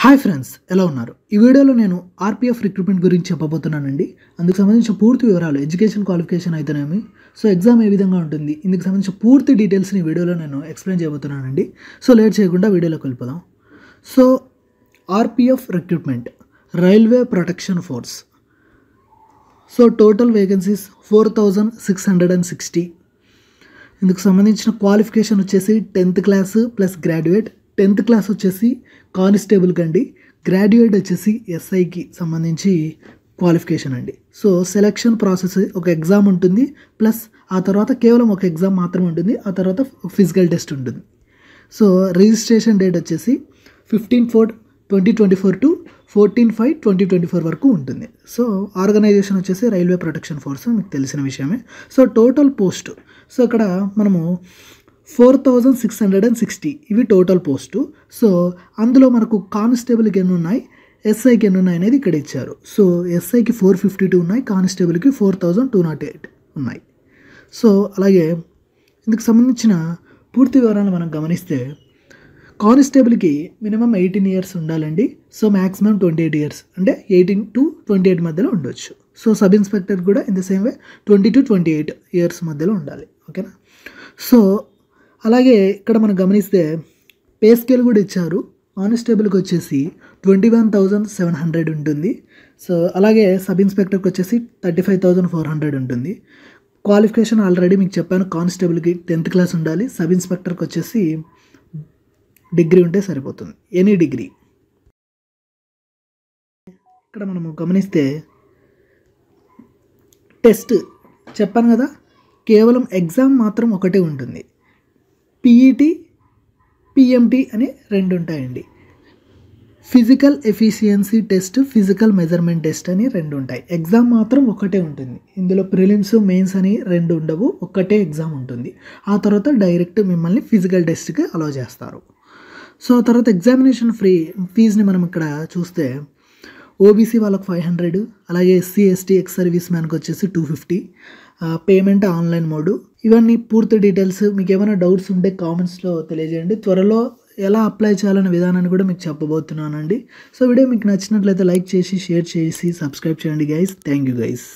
Hi friends, ఎలా ఉన్నారు? ఈ వీడియోలో నేను ఆర్పిఎఫ్ రిక్రూట్మెంట్ గురించి చెప్పబోతున్నానండి. అందుకు సంబంధించిన పూర్తి వివరాలు, ఎడ్యుకేషన్ క్వాలిఫికేషన్ అయితేనేమి, సో ఎగ్జామ్ ఏ విధంగా ఉంటుంది, ఇందుకు సంబంధించిన పూర్తి డీటెయిల్స్ని ఈ వీడియోలో నేను ఎక్స్ప్లెయిన్ చేయబోతున్నానండి. సో లేట్ చేయకుండా వీడియోలోకి వెళ్ళిపోదాం. So RPF recruitment, railway protection force. So total vacancies 4660. ఇందుకు సంబంధించిన క్వాలిఫికేషన్ వచ్చేసి 10th class plus graduate. 10th class వచ్చేసి కానిస్టేబుల్కి అండి, గ్రాడ్యుయేట్ వచ్చేసి ఎస్ఐకి సంబంధించి క్వాలిఫికేషన్ అండి. సో సెలక్షన్ ప్రాసెస్, ఒక ఎగ్జామ్ ఉంటుంది, ప్లస్ ఆ తర్వాత కేవలం ఒక ఎగ్జామ్ మాత్రమే ఉంటుంది, ఆ తర్వాత ఫిజికల్ టెస్ట్ ఉంటుంది. సో రిజిస్ట్రేషన్ డేట్ వచ్చేసి 15/4/2024 టు 14/5/2024 వరకు ఉంటుంది. సో ఆర్గనైజేషన్ వచ్చేసి రైల్వే ప్రొటెక్షన్ ఫోర్స్, మీకు తెలిసిన విషయమే. సో టోటల్ పోస్ట్, సో ఇక్కడ మనము 4660 ఇవి టోటల్ పోస్టు. సో అందులో మనకు కానిస్టేబుల్కి ఎన్ని ఉన్నాయి, ఎస్ఐకి ఎన్ని ఉన్నాయి అనేది ఇక్కడ ఇచ్చారు. సో ఎస్ఐకి 452 ఉన్నాయి, కానిస్టేబుల్కి 4208 ఉన్నాయి. సో అలాగే ఇందుకు సంబంధించిన పూర్తి వివరాలను మనం గమనిస్తే, కానిస్టేబుల్కి మినిమం 18 ఇయర్స్ ఉండాలండి. సో మ్యాక్సిమం 28 ఇయర్స్, అంటే 18 to 28 మధ్యలో ఉండొచ్చు. సో సబ్ ఇన్స్పెక్టర్ కూడా in the same way 20 to 28 years మధ్యలో ఉండాలి. ఓకేనా? సో అలాగే ఇక్కడ మనం గమనిస్తే పే స్కేల్ కూడా ఇచ్చారు. కానిస్టేబుల్కి వచ్చేసి 21,700 ఉంటుంది. సో అలాగే సబ్ ఇన్స్పెక్టర్కి వచ్చేసి 35,400 ఉంటుంది. క్వాలిఫికేషన్ ఆల్రెడీ మీకు చెప్పాను, కానిస్టేబుల్కి 10th క్లాస్ ఉండాలి, సబ్ ఇన్స్పెక్టర్కి వచ్చేసి డిగ్రీ ఉంటే సరిపోతుంది, ఎనీ డిగ్రీ. ఇక్కడ మనము గమనిస్తే టెస్ట్ చెప్పాను కదా, కేవలం ఎగ్జామ్ మాత్రం ఒకటే ఉంటుంది. పిఈటి, పిఎంటి అని రెండు ఉంటాయండి. Physical efficiency test, physical measurement test అని రెండు ఉంటాయి. ఎగ్జామ్ మాత్రం ఒకటే ఉంటుంది. ఇందులో ప్రిలిమ్స్, మెయిన్స్ అని రెండు ఉండవు, ఒక్కటే ఎగ్జామ్ ఉంటుంది. ఆ తర్వాత డైరెక్ట్ మిమ్మల్ని ఫిజికల్ టెస్ట్కి అలౌ చేస్తారు. సో ఆ తర్వాత ఎగ్జామినేషన్ ఫీజుని మనం ఇక్కడ చూస్తే, ఓబీసీ వాళ్ళకి 500, అలాగే ఎస్సీ ఎస్టీ ఎక్స్ సర్వీస్ మ్యాన్కి వచ్చేసి 250. Payment online mode. ఇవన్నీ పూర్తి డీటెయిల్స్. మీకు ఏమైనా డౌట్స్ ఉంటే కామెంట్స్లో తెలియజేయండి. త్వరలో ఎలా అప్లై చేయాలనే విధానాన్ని కూడా మీకు చెప్పబోతున్నానండి. సో వీడియో మీకు నచ్చినట్లయితే లైక్ చేసి, షేర్ చేసి, సబ్స్క్రైబ్ చేయండి గైస్. Thank you guys.